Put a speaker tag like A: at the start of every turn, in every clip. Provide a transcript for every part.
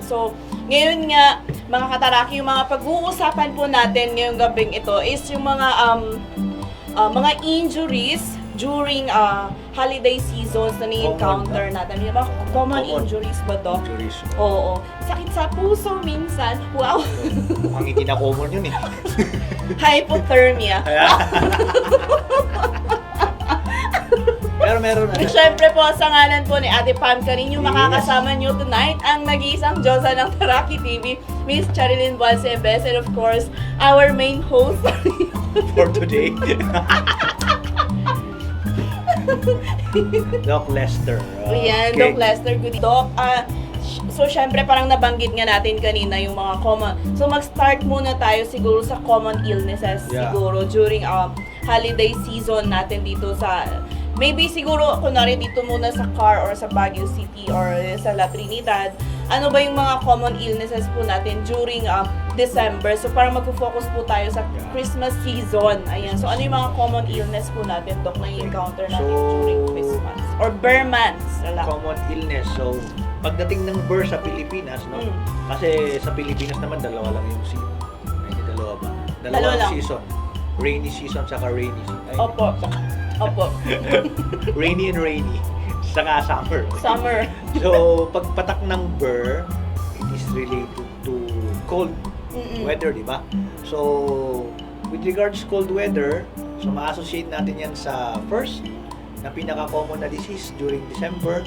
A: So, ngayon nga, mga kataraki, yung mga pag-uusapan po natin ngayong gabing ito is yung mga injuries during holiday seasons na ni-encounter natin. Yung mga common injuries ba to?
B: Injuries.
A: Oo. Sakit sa puso minsan. Wow.
B: Mukhang hindi na common yun eh.
A: Hypothermia.
B: Pero meron
A: At syempre po, sa ngalan po ni Ate Pam Karin, yung makakasama nyo tonight, ang nag-iisang Diyosa ng Taraki TV, Miss Charilyn Bualcebes, and of course, our main host
B: for today. Doc Lester.
A: Ayan,
B: Okay.
A: Doc Lester, good Doc. So, syempre, parang nabanggit nga natin kanina yung mga common. So, mag-start muna tayo siguro sa common illnesses siguro during holiday season natin dito sa... Maybe siguro, kunwari dito muna sa Car or sa Baguio City or sa La Trinidad, ano ba yung mga common illnesses po natin during December? So parang mag-focus po tayo sa Christmas season. Ayan. So ano yung mga common illness po natin, Doc, na i-encounter natin during Christmas? Or bare months?
B: Common illness. So, pagdating ng birth sa Pilipinas, no? Kasi sa Pilipinas naman, dalawa lang yung season. Hindi, dalawa ba? Dalawa lang season. Rainy season, saka rainy season.
A: Opo. Opo.
B: Rainy and rainy. Saka summer.
A: Summer.
B: So, pagpatak ng burr, it is related to cold weather, di ba? So, with regards cold weather, so ma-associate natin yan sa first na pinaka-common na disease during December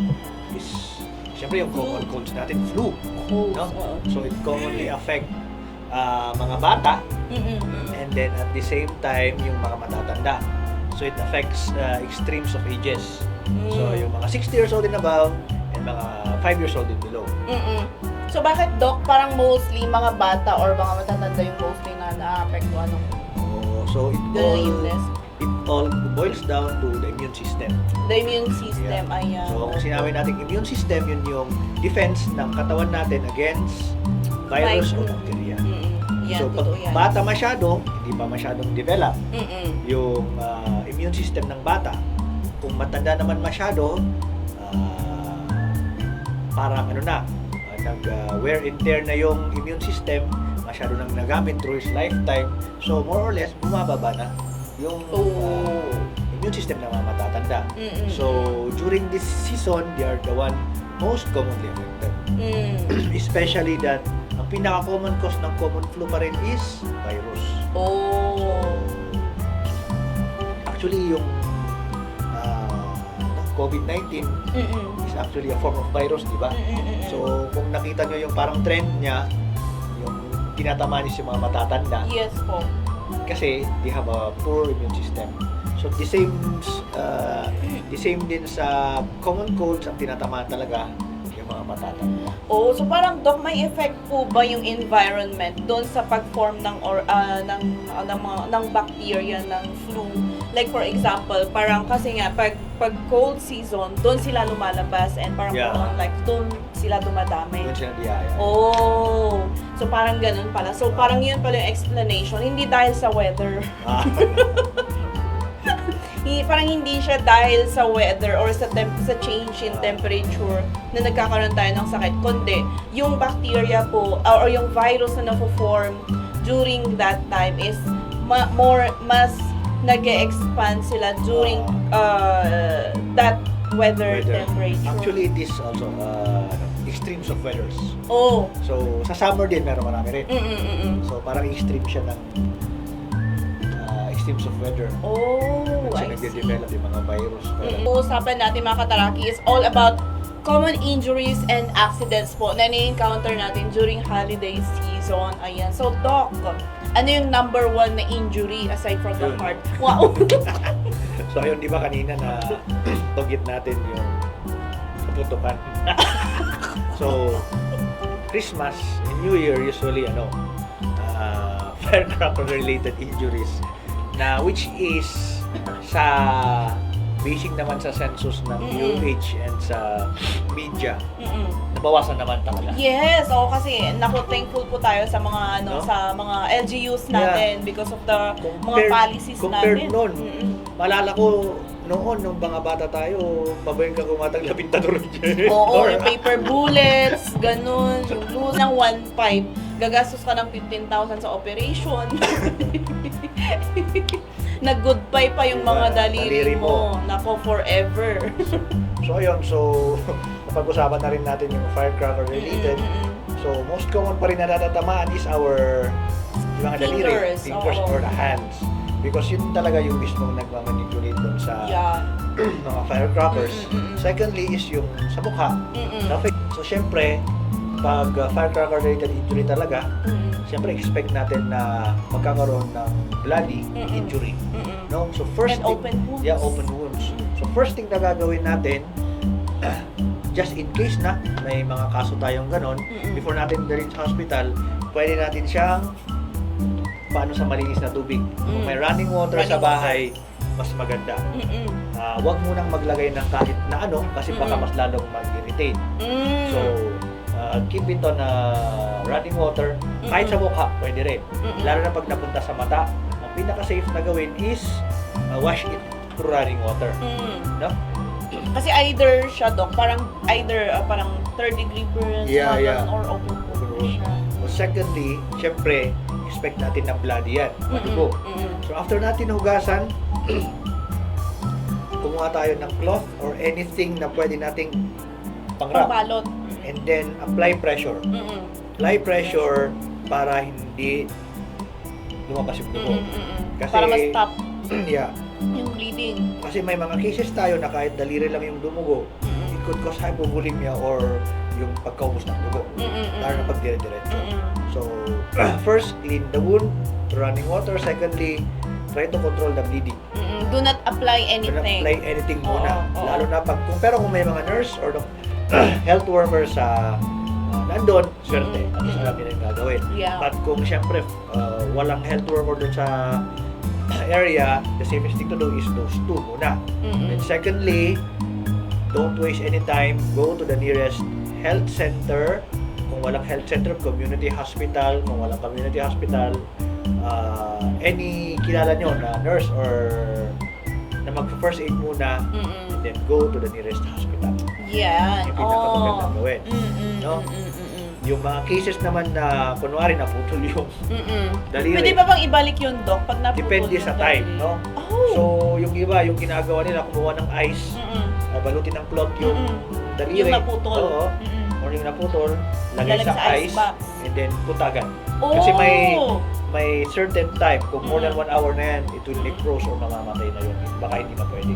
B: is, siyempre yung common colds natin, flu. No? So, it commonly affect mga bata and then at the same time, yung mga matatanda. So it affects extremes of ages. So yung mga 60 years old and above and mga 5 years old and below.
A: So bakit, Doc, parang mostly mga bata or mga matatanda yung mostly na na-apektuhan ng
B: so
A: illness?
B: It all boils down to the immune system.
A: The immune system, ayan.
B: So kung sinabi natin immune system, yun yung defense ng katawan natin against virus o bacteria.
A: Yan,
B: So pag bata masyado, hindi pa masyadong develop yung immune system ng bata. Kung matanda naman masyado, parang nag-wear and tear na yung immune system, masyado nang nagamit through his lifetime. So more or less, bumababa na yung immune system ng mga matatanda. So during this season, they are the one most commonly affected. Especially that ang pinaka-common cause ng common flu pa rin is virus. Actually, yung COVID-19 is actually a form of virus, di ba? So, kung nakita nyo yung parang trend niya, yung tinatamaan niya yung mga matatanda.
A: Yes po.
B: Kasi they have a poor immune system. So, the same din sa common colds, ang tinatamaan talaga yung mga matatanda.
A: So parang, Doc, may effect po ba yung environment doon sa pag-form ng bacteria ng flu? Like for example, parang kasi nga pag cold season, doon sila lumalabas and parang like doon sila dumadami.
B: Doon sila diyaya.
A: So parang ganun pala. So parang yun pala yung explanation, hindi dahil sa weather. Parang hindi siya dahil sa weather or sa change in temperature na nagkakaroon tayo ng sakit, kundi yung bacteria po or yung virus na na-form during that time is mas nag-expand sila during that weather temperature.
B: Actually, it is also extremes of weathers. So, sa summer din meron marami rin. So, parang extreme siya ng extremes of weather.
A: I see.
B: Nagde-develop yung mga virus.
A: Usapan natin mga kataraki is all about common injuries and accidents po na ni-encounter natin during holiday season. Ayan. So, Doc, ano yung number 1 na injury aside from the heart? Wow!
B: So, ayun, di ba kanina na tugit natin yung kaputukan. So, Christmas and New Year usually, firecracker-related injuries na which is sa basing naman sa census ng UH and sa media, nabawasan naman talaga.
A: Yes, kasi thankful po tayo sa mga sa mga LGUs natin because of the mga policies
B: compared
A: natin.
B: noon, Maalala ko, noon, nung mga bata tayo, mabayang ka kumatang na pintador dyan.
A: Oo, yung paper bullets, ganun. Yung lose ng 1.5, gagastos ka ng 15,000 sa operation. Nag-goodbye pa yung mga daliri mo. Nako, forever.
B: So, ayun. So, napag-usapan na rin natin yung firecracker related. So, most common pa rin na natatamaan is yung mga daliri, fingers
A: oo.
B: or the hands. Because yun talaga yung mismong nagmamanipulate dun sa mga firecrackers. Secondly is yung sa mukha. So, syempre, pag firecracker related injury talaga, syempre expect natin na magkakaroon ng bloody injury. No? So, first
A: And open wounds.
B: Yeah, open wounds. So, first thing na gagawin natin, just in case na may mga kaso tayong ganon, before natin dalhin sa hospital, pwede natin siyang paano sa malinis na tubig. Kung may running water sa bahay, mas maganda. Huwag munang maglagay ng kahit na ano kasi baka mas lalong mag-irritate. So, keep it on running water. Kahit sa mukha, pwede rin. Lalo na pag napunta sa mata, ang pinaka-safe na gawin is wash it through running water. No?
A: Kasi either siya, Doc, parang third degree burns or open wound siya.
B: So, secondly, syempre, expect natin na bloody yan. Madugo. So, after natin hugasan, kumuha tayo ng cloth or anything na pwede nating pangrap.
A: Pangbalot.
B: And then, apply pressure. Apply pressure para hindi lumabas yung dugo. Kasi,
A: Para ma-stop
B: yeah.
A: yung bleeding.
B: Kasi may mga cases tayo na kahit daliri lang yung dumugo, it could cause hypovolemia or yung pagkaubos ng dugo. Lalo na pag dire-diretso. So, first, clean the wound, running water. Secondly, try to control the bleeding.
A: Do not apply anything.
B: Do not apply anything muna.
A: Oo.
B: Lalo na pero kung may mga nurse or health worker sa nandun, swerte. At least alam nila yung gagawin.
A: Yeah.
B: But kung syempre, walang health worker dun sa area, the safest thing to do is those two muna. And secondly, don't waste any time. Go to the nearest health center. Kung walang health center, community hospital. Kung walang community hospital, any kilala nyo na nurse or na mag-first aid muna, and then go to the nearest hospital.
A: Yan.
B: Yung pinakamagandang gawin. No? Yung mga cases naman na kunwari naputol yung daliri.
A: Pwede ba bang ibalik yung, Doc, pag naputol
B: Depende
A: yung
B: sa time,
A: daliri?
B: no? So, yung iba, yung ginagawa nila, kumuha ng ice, balutin ng cloth yung daliri.
A: Yung naputol.
B: Oo. Or yung naputol, lagay sa ice,
A: box.
B: and then putagan.
A: Oh!
B: Kasi may certain time, kung more than 1 hour na yan, it will necrose or mamamatay na yun. Baka hindi na pwede.